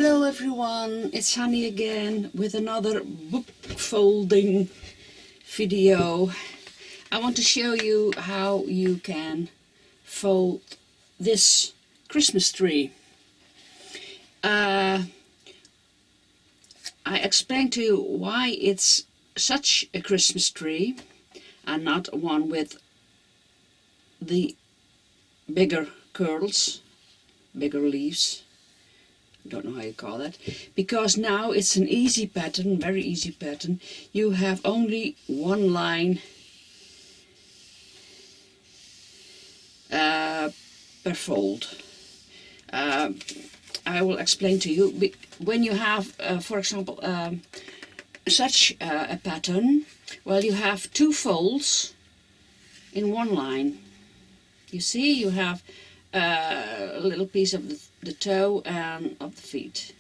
Hello everyone, it's Hanny again with another book folding video. I want to show you how you can fold this Christmas tree. I explained to you why it's such a Christmas tree and not one with the bigger curls, bigger leaves. Don't know how you call that, because now it's an easy pattern, very easy pattern. You have only one line per fold. I will explain to you. When you have, for example, such a pattern, well, you have two folds in one line. You see, you have a little piece of the toe and of the feet,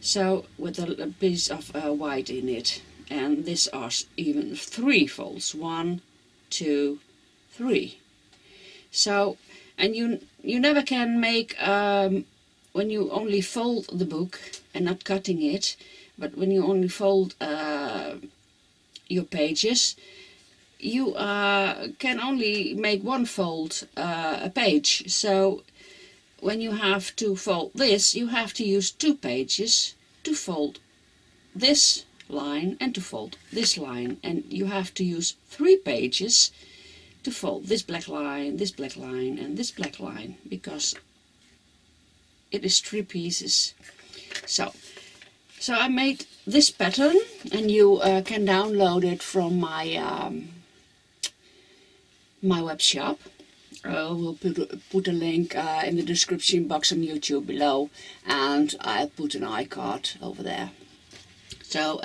so with a piece of white in it, and these are even three folds, 1, 2, 3. So, and you never can make when you only fold the book and not cutting it, but when you only fold your pages, you can only make one fold a page. So when you have to fold this, you have to use 2 pages to fold this line and to fold this line, and you have to use 3 pages to fold this black line, and this black line, because it is 3 pieces. So I made this pattern, and you can download it from my my web shop. We'll put a link in the description box on YouTube below, and I'll put an iCard over there. So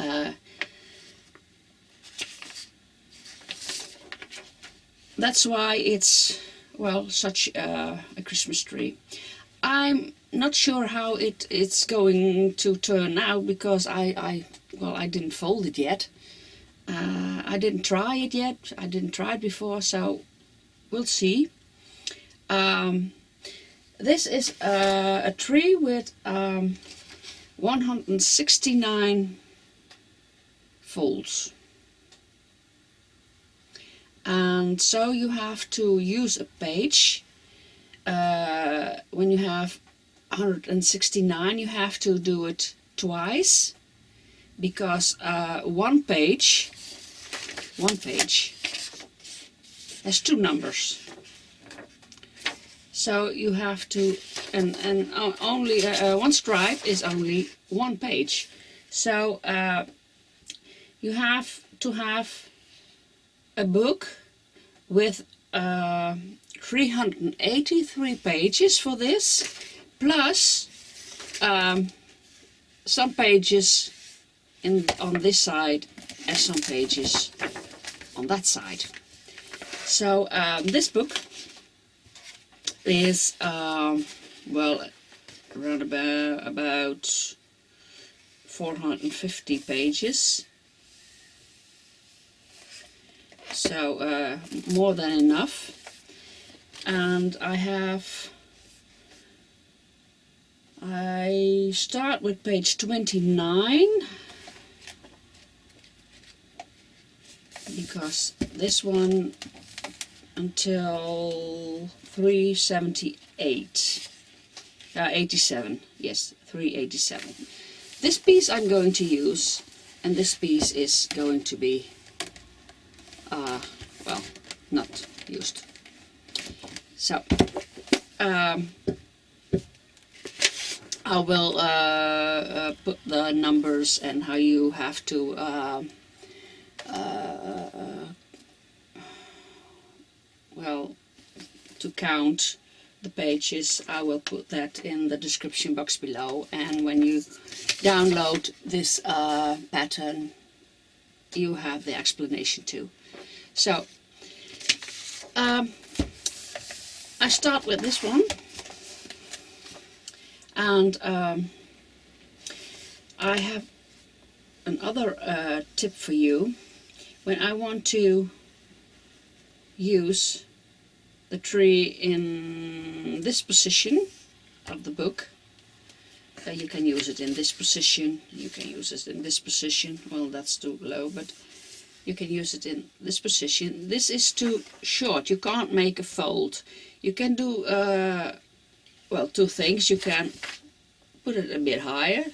that's why it's, well, such a Christmas tree. I'm not sure how it's going to turn out, because I didn't fold it yet. I didn't try it yet. I didn't try it before, so we'll see. This is a tree with 169 folds, and so you have to use a page. When you have 169, you have to do it twice, because one page has 2 numbers. So you have to, and only one stripe is only 1 page. So you have to have a book with 383 pages for this, plus some pages on this side and some pages on that side. So this book is well, around about 450 pages, so more than enough. And I start with page 29, because this one until 378, 87, yes, 387. This piece I'm going to use, and this piece is going to be well, not used. So I will put the numbers and how you have to well, to count the pages. I will put that in the description box below, and when you download this pattern, you have the explanation too. So I start with this one, and I have another tip for you. When I want to use the tree in this position of the book, You can use it in this position, you can use it in this position. Well, that's too low, but you can use it in this position. This is too short, you can't make a fold. You can do, well, two things. You can put it a bit higher,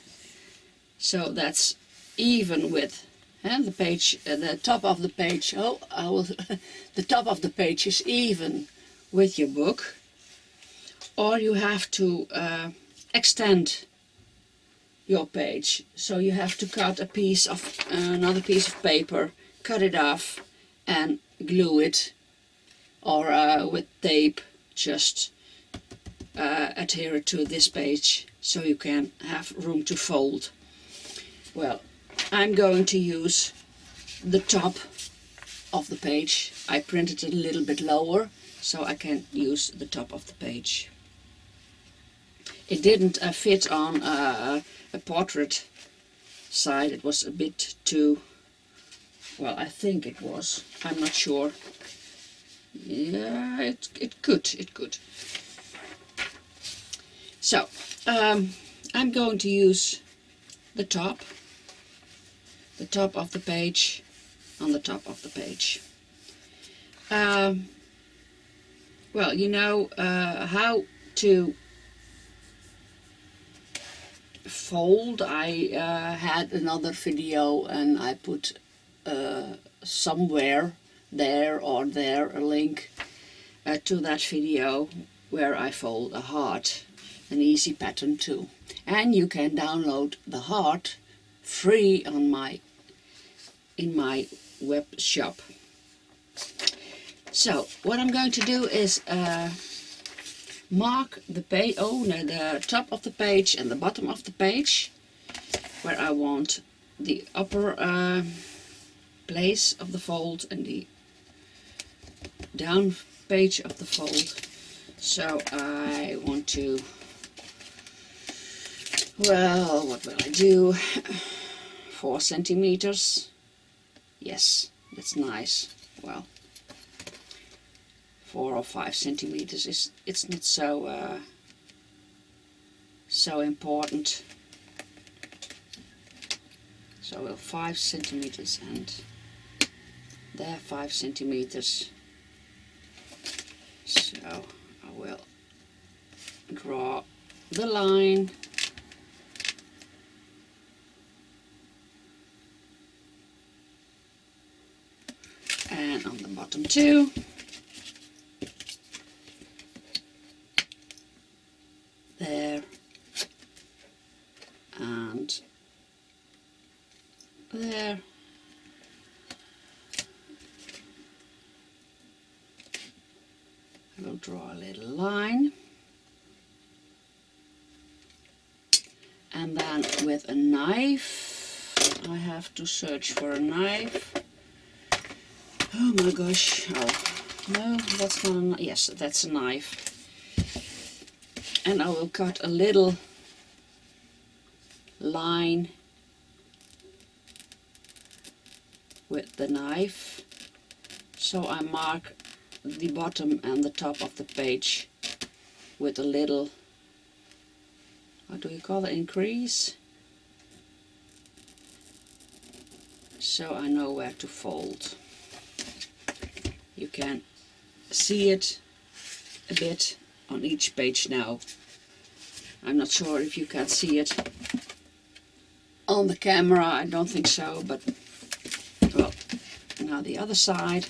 so that's even with the page, the top of the page. Oh, I will. The top of the page is even with your book, or you have to extend your page. So you have to cut a piece of another piece of paper, cut it off, and glue it, or with tape, just adhere it to this page, so you can have room to fold. Well, I'm going to use the top of the page. I printed it a little bit lower, so I can use the top of the page. It didn't fit on a portrait side. It was a bit too, well, I think it was, I'm not sure. Yeah, it could. So, I'm going to use the top of the page on the top of the page. Well, you know how to fold. I had another video, and I put somewhere there or there a link to that video where I fold a heart, an easy pattern too. And you can download the heart free on in my web shop. So what I'm going to do is mark the page, the top of the page and the bottom of the page, where I want the upper place of the fold and the down page of the fold. So I want to, well, what will I do? 4 centimeters. Yes, that's nice. Well, 4 or 5 centimeters is, it's not so so important. So 5 centimeters, and there 5 centimeters. So I will draw the line. And on the bottom too. There. And there. I will draw a little line. And then with a knife, I have to search for a knife. Oh my gosh, oh, no, that's not a knife. Yes, that's a knife. And I will cut a little line with the knife. So I mark the bottom and the top of the page with a little, what do you call it, increase? So I know where to fold. You can see it a bit on each page now. I'm not sure if you can see it on the camera, I don't think so, but well, now the other side.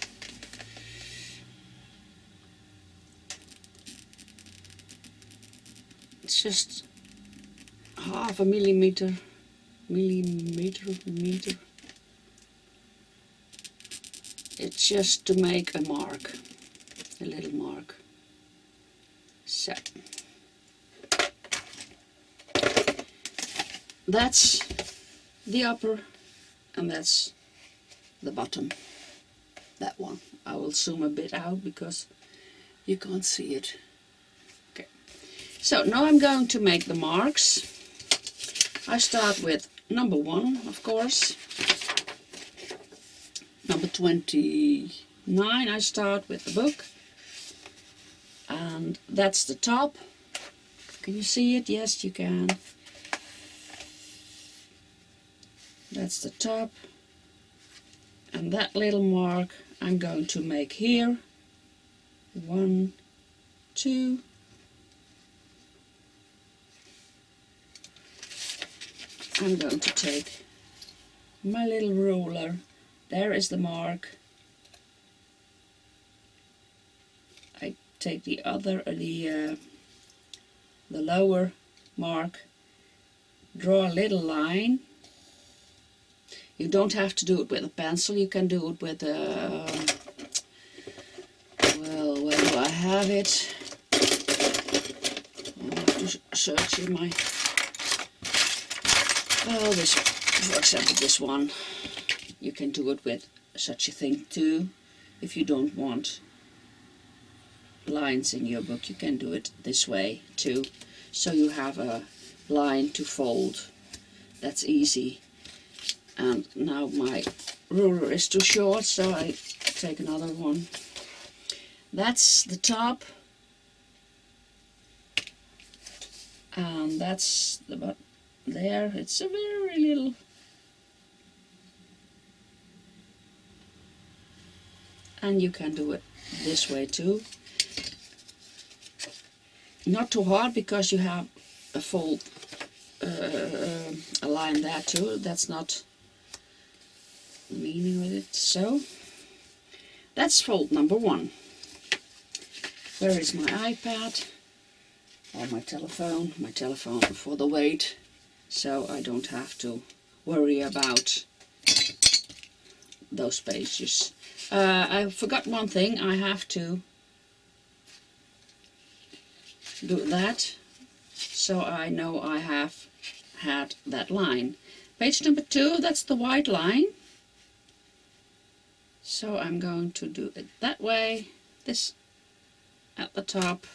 It's just half a millimeter. It's just to make a mark, a little mark. So that's the upper and that's the bottom. That one. I will zoom a bit out because you can't see it. Okay. So now I'm going to make the marks. I start with number 1, of course. Number 29, I start with the book. And that's the top. Can you see it? Yes, you can. That's the top. And that little mark I'm going to make here. 1, 2. I'm going to take my little ruler. There is the mark. I take the lower mark, draw a little line. You don't have to do it with a pencil, you can do it with a, well, where do I have it? I'll have to search in my, well, this, for example, this one. You can do it with such a thing too. If you don't want lines in your book, you can do it this way too. So you have a line to fold. That's easy. And now my ruler is too short, so I take another one. That's the top. And that's the bottom there. It's a very little. And you can do it this way too. Not too hard, because you have a fold, a line there too. That's not the meaning with it. So that's fold number 1. Where is my iPad or my telephone? My telephone for the weight, so I don't have to worry about those pages. I forgot one thing. I have to do that, so I know I have had that line. Page number 2, that's the white line. So I'm going to do it that way. This at the top.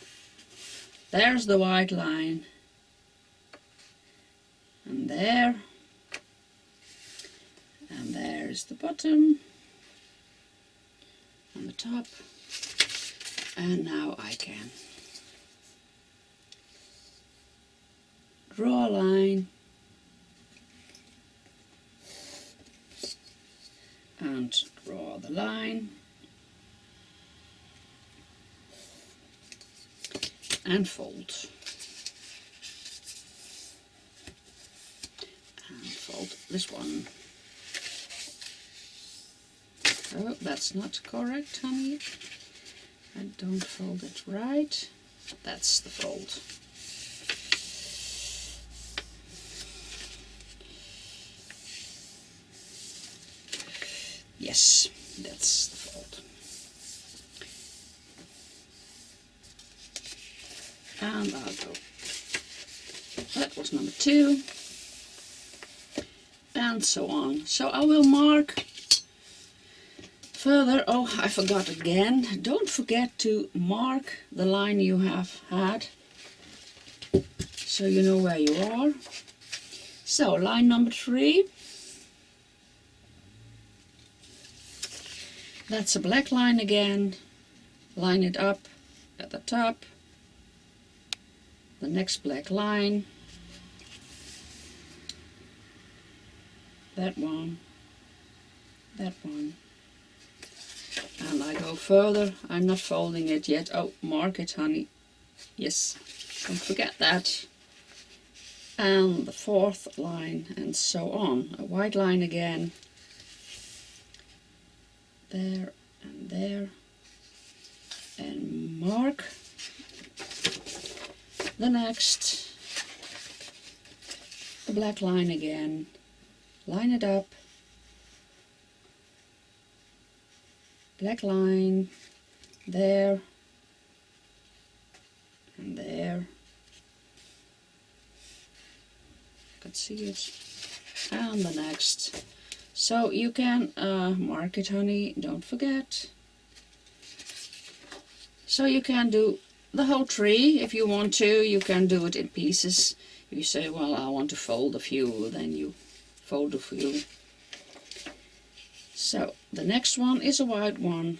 There's the white line. And there. And there's the bottom. And the top. And now I can draw a line and draw the line and fold and fold this one. Oh, that's not correct, honey. I don't fold it right. That's the fold. Yes, that's the fold. And I'll go. That was number 2. And so on. So I will mark further. Oh, I forgot again. Don't forget to mark the line you have had, so you know where you are. So line number 3. That's a black line again. Line it up at the top. The next black line. That one. That one. And I go further. I'm not folding it yet. Oh, mark it, honey. Yes, don't forget that. And the 4th line, and so on. A white line again. There and there. And mark the next. The black line again. Line it up. Black line, there, and there. You can see it. And the next. So you can mark it, honey, don't forget. So you can do the whole tree if you want to. You can do it in pieces. If you say, well, I want to fold a few, then you fold a few. So the next one is a white one.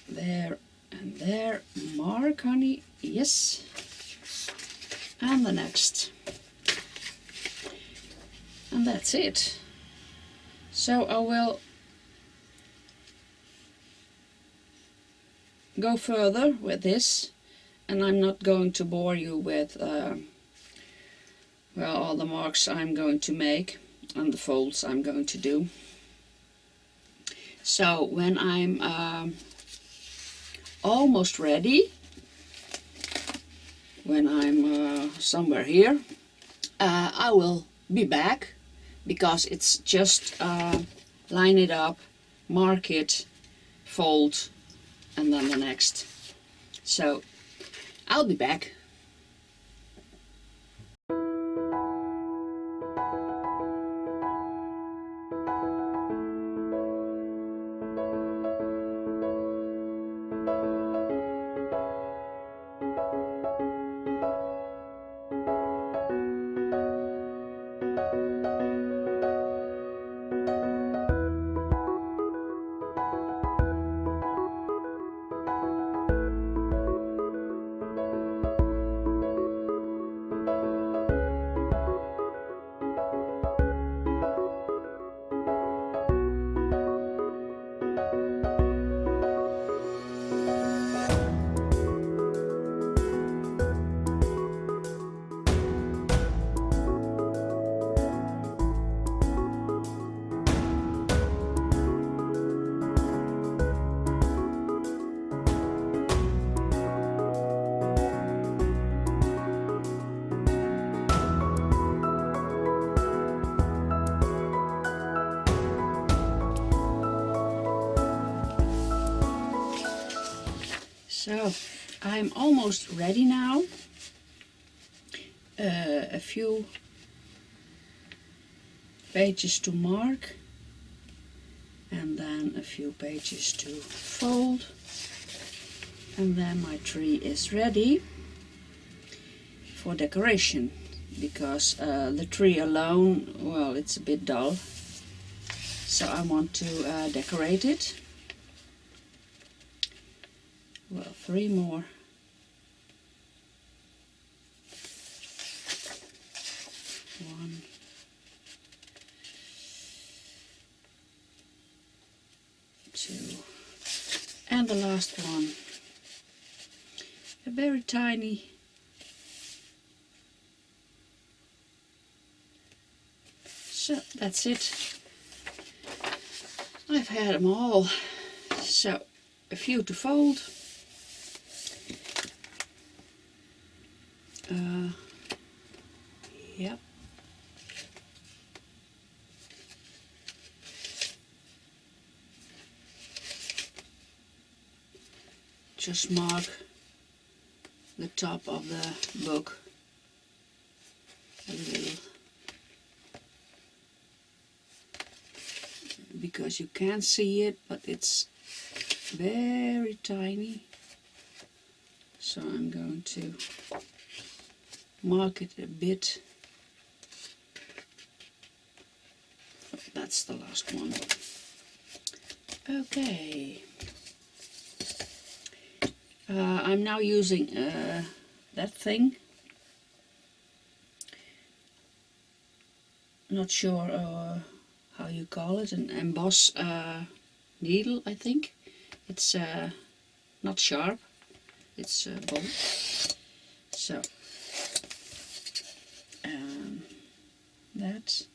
There and there. Mark, honey. Yes. and the next, and that's it. So I will go further with this, and I'm not going to bore you with well, all the marks I'm going to make and the folds I'm going to do. So when I'm almost ready, when I'm somewhere here, I will be back, because it's just line it up, mark it, fold, and then the next. So I'll be back. So I'm almost ready now. A few pages to mark, and then a few pages to fold, and then my tree is ready for decoration, because the tree alone, well, it's a bit dull, so I want to decorate it. Well, 3 more. One. Two. And the last one. A very tiny. So that's it. I've had them all. So a few to fold. Yep. Just mark the top of the book a little, because you can't see it, but it's very tiny. So I'm going to mark it a bit. That's the last one. Okay. I'm now using that thing. Not sure how you call it, an emboss needle, I think. It's not sharp, it's bold. So that.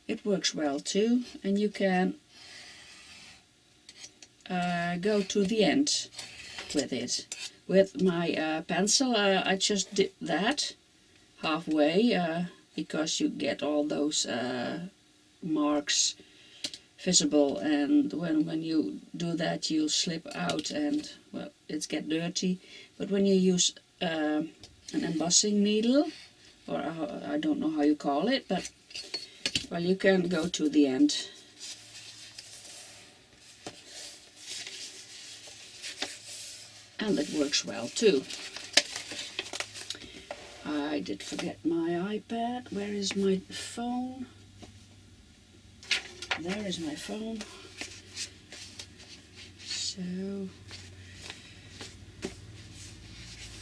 It works well too, and you can go to the end with it. With my pencil, I just did that halfway, because you get all those marks visible, and when you do that, you'll slip out and, well, it's get dirty. But when you use an embossing needle, or I don't know how you call it, but well, you can go to the end. And it works well too. I did forget my iPad. Where is my phone? There is my phone. So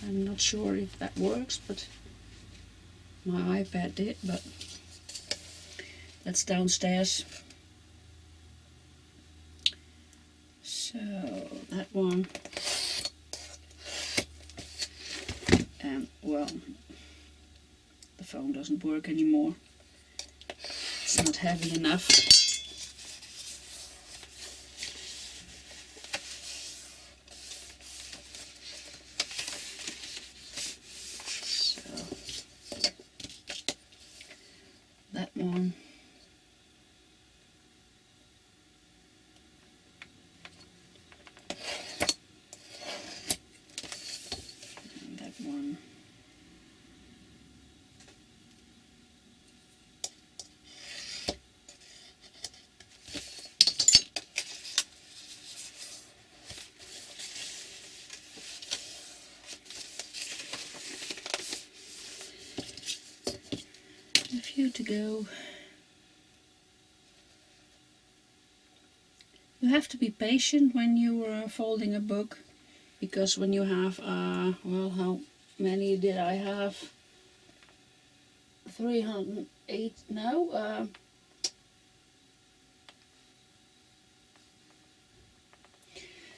I'm not sure if that works, but my iPad did, but that's downstairs. So that one, and well, the phone doesn't work anymore. It's not heavy enough. That one, and that one, a few to go. You have to be patient when you are folding a book, because when you have, well, how many did I have? 308, no,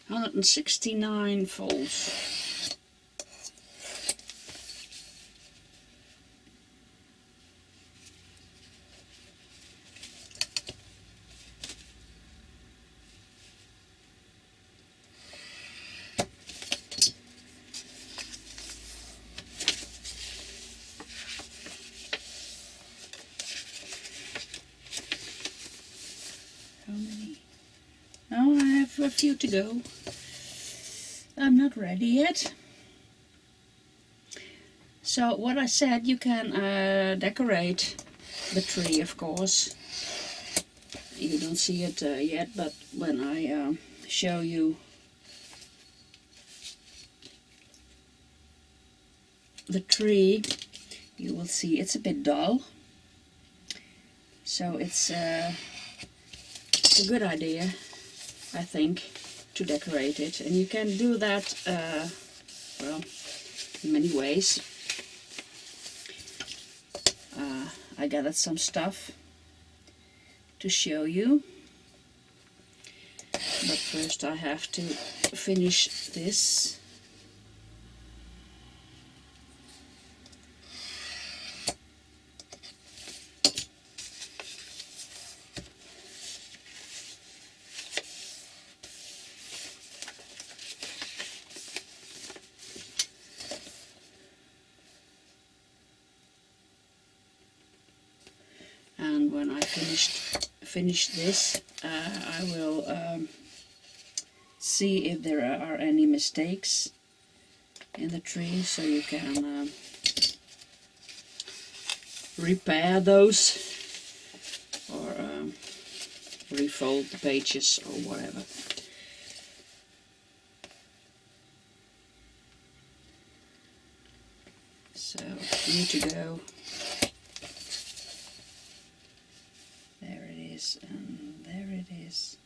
169 folds. How many? Oh, I have a few to go. I'm not ready yet. So what I said, you can decorate the tree, of course. You don't see it yet, but when I show you the tree, you will see it's a bit dull. So it's a good idea, I think, to decorate it. And you can do that, well, in many ways. I gathered some stuff to show you. But first I have to finish this. And when I finish this, I will see if there are any mistakes in the tree, so you can repair those or refold the pages or whatever. So here to go. There it is, and there it is.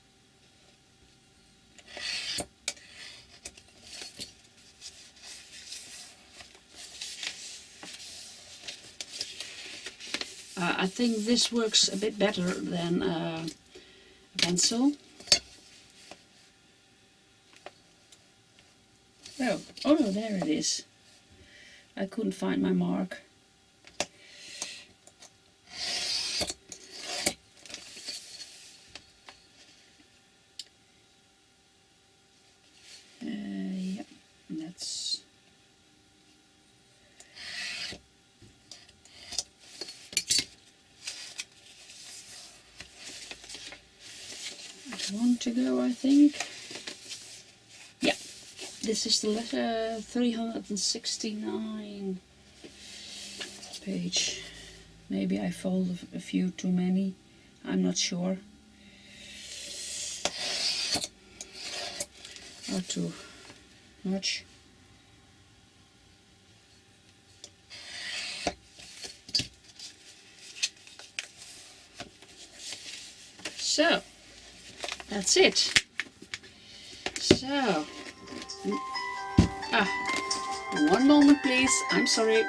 I think this works a bit better than a pencil. Oh no, there it is. I couldn't find my mark. Yeah, that's... one to go, I think. Yeah, this is the letter 369 page. Maybe I folded a few too many, I'm not sure. Or too much. So that's it. So, One moment please, I'm sorry.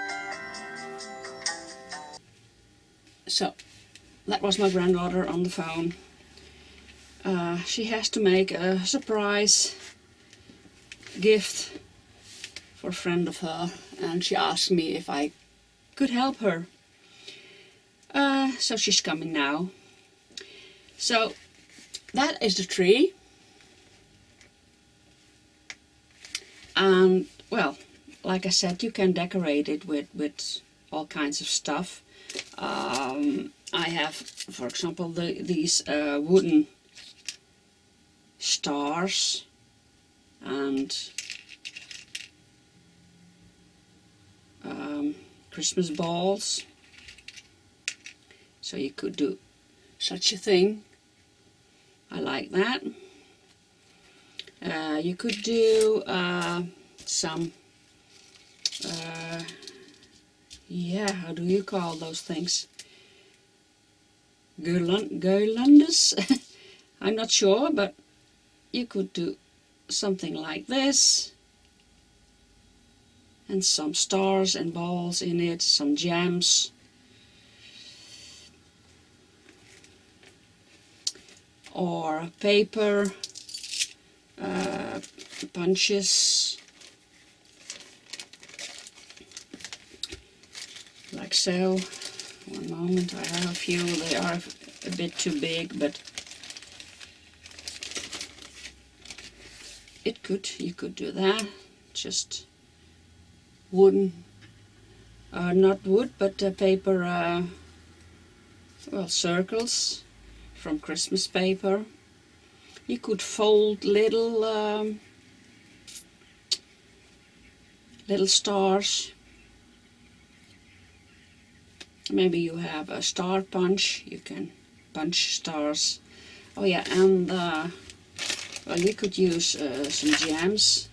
So, that was my granddaughter on the phone. She has to make a surprise gift for a friend of her, and she asked me if I could help her. So she's coming now. So that is the tree. And well, like I said, you can decorate it with all kinds of stuff. I have, for example, these wooden stars and Christmas balls. So you could do such a thing. I like that. You could do some, yeah, how do you call those things? Girlandes? I'm not sure, but you could do something like this. And some stars and balls in it, some gems. Or paper, bunches, like so. One moment, I have a few. They are a bit too big, but you could do that. Just wooden, not wood, but paper, well, circles from Christmas paper. You could fold little stars. Maybe you have a star punch. You can punch stars. Oh yeah, and well, you could use some gems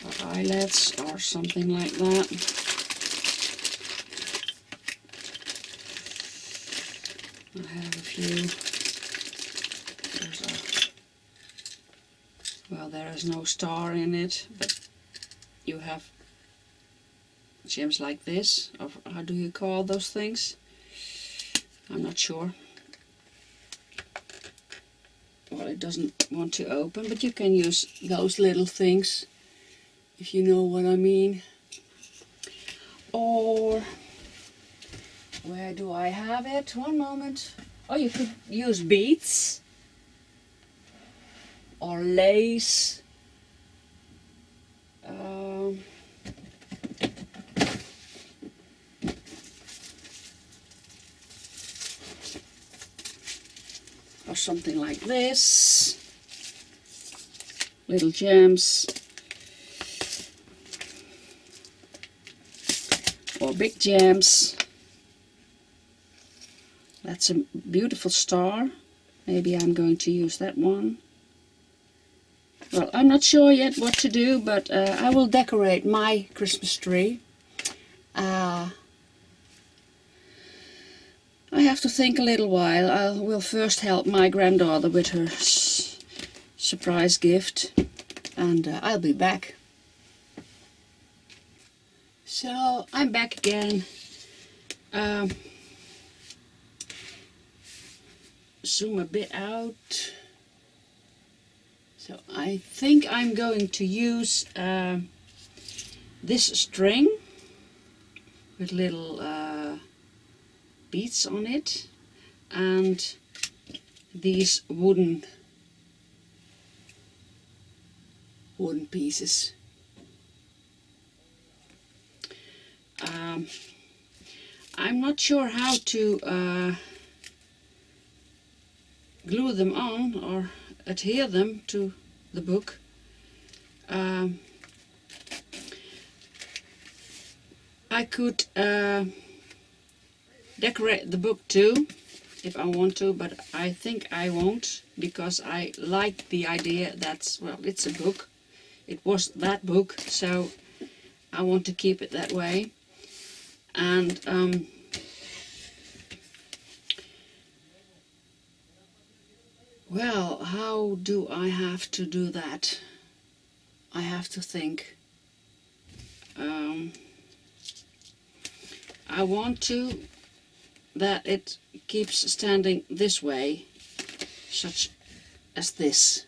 or eyelets or something like that. I have a few. Well, there is no star in it, but you have gems like this, or how do you call those things? I'm not sure. Well, it doesn't want to open, but you can use those little things, if you know what I mean. Or where do I have it? One moment. Oh, you could use beads or lace. Or something like this. Little gems. Or big gems. That's a beautiful star. Maybe I'm going to use that one. Well, I'm not sure yet what to do, but I will decorate my Christmas tree. I have to think a little while. I will first help my granddaughter with her surprise gift, and I'll be back. So I'm back again. Zoom a bit out. So I think I'm going to use this string with little beads on it, and these wooden pieces. I'm not sure how to glue them on or adhere them to the book. I could decorate the book too if I want to, but I think I won't, because I like the idea that, well, it's a book. It was that book, so I want to keep it that way. And well, how do I have to do that? I have to think. I want to that it keeps standing this way, such as this.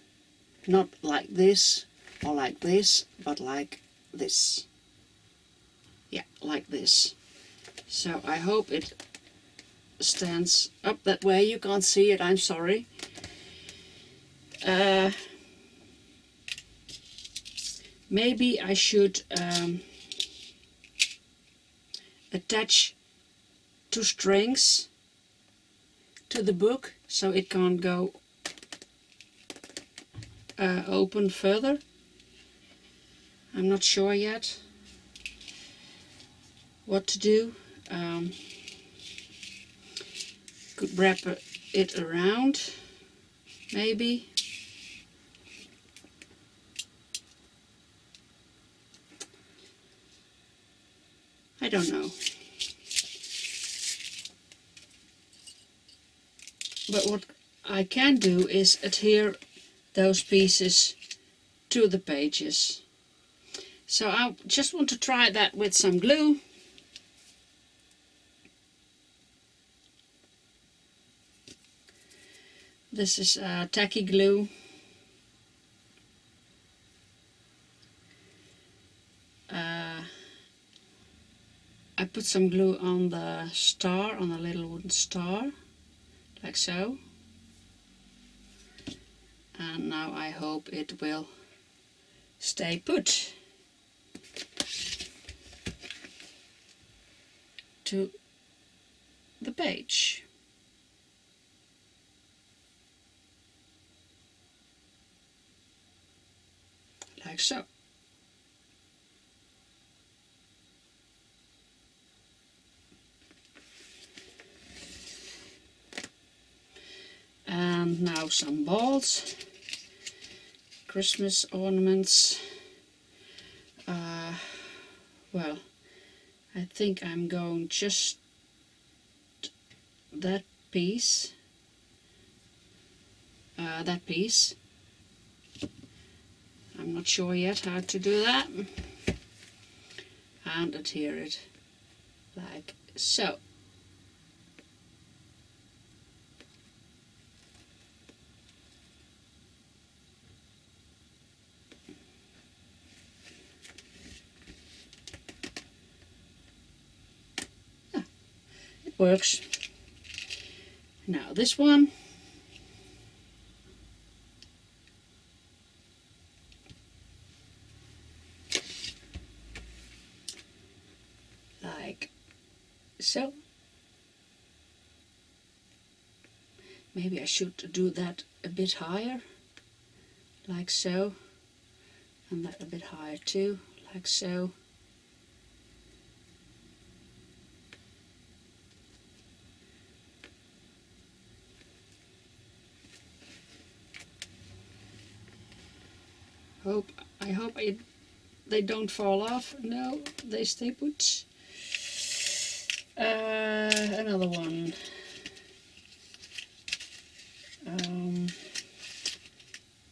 Not like this or like this, but like this. Yeah, like this. So I hope it stands up that way. You can't see it, I'm sorry. Maybe I should attach 2 strings to the book so it can't go open further. I'm not sure yet what to do. Could wrap it around, maybe. I don't know. But what I can do is adhere those pieces to the pages. So I just want to try that with some glue. This is tacky glue. I put some glue on the star, on a little wooden star, like so. And now I hope it will stay put to the page. Like so. And now some balls, Christmas ornaments. Well, I think I'm going just that piece. I'm not sure yet how to do that. And adhere it like so. Yeah, it works. Now this one. Like so. Maybe I should do that a bit higher, like so, and that a bit higher too, like so. I hope they don't fall off. No, they stay put. Another one.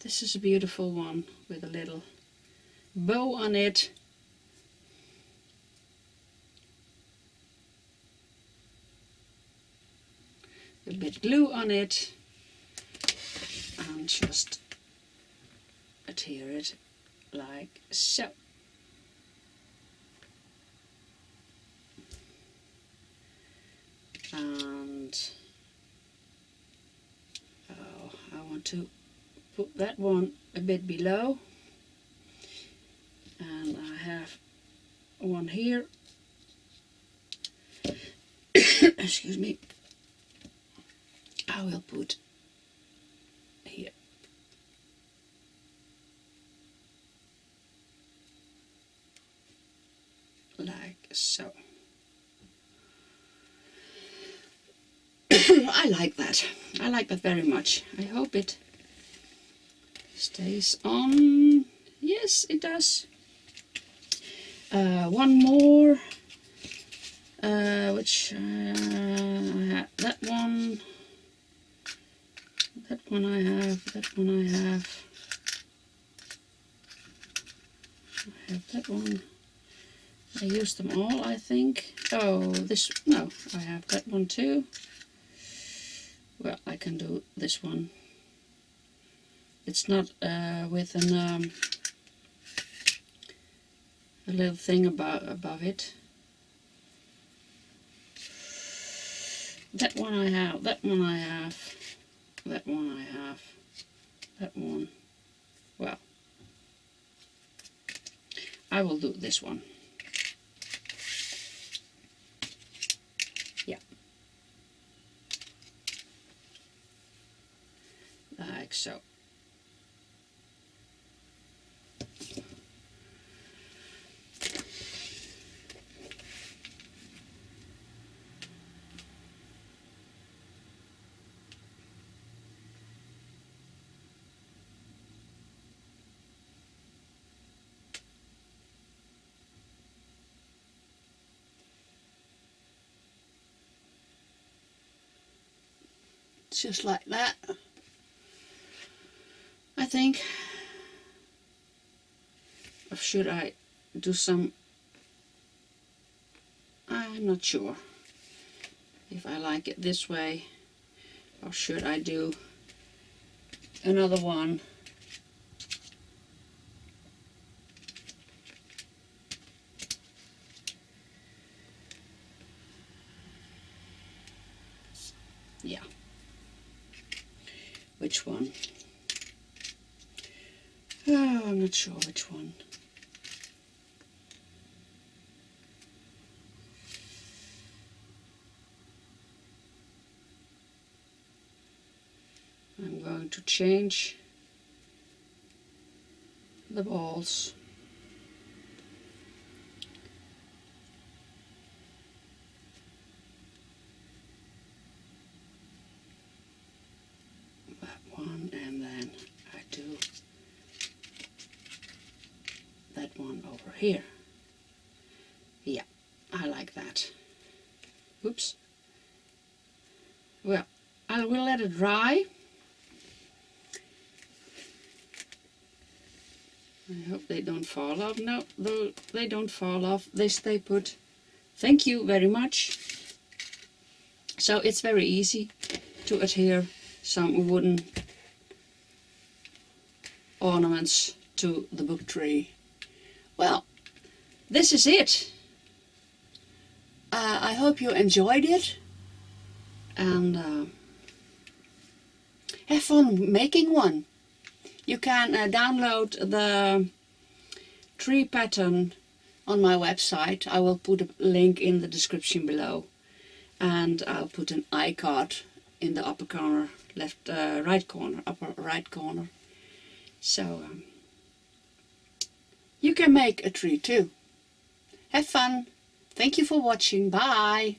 This is a beautiful one with a little bow on it. A bit glue on it and just adhere it like so. And I want to put that one a bit below, and I have one here. Excuse me. I will put here. Like so. I like that. I like that very much. I hope it stays on. Yes, it does. One more, which that one I have, that one I have. I have that one. I used them all, I think. Oh, this, no, I have that one too. Well, I can do this one. It's not with an a little thing above it. That one I have, that one I have, that one I have, that one. Well, I will do this one. Yeah. Like so. Just like that, I think. Or should I do some, I'm not sure if I like it this way, or should I do another one. Yeah. Which one? Oh, I'm not sure which one. I'm going to change the balls. One, and then I do that one over here. Yeah, I like that. Oops. Well, I will let it dry. I hope they don't fall off. No, they don't fall off. They stay put. Thank you very much. So it's very easy to adhere some wooden ornaments to the book tree. Well, this is it. I hope you enjoyed it, and have fun making one. You can download the tree pattern on my website. I will put a link in the description below, and I'll put an iCard in the upper corner, right corner, upper right corner. So you can make a tree too. Have fun. Thank you for watching. Bye.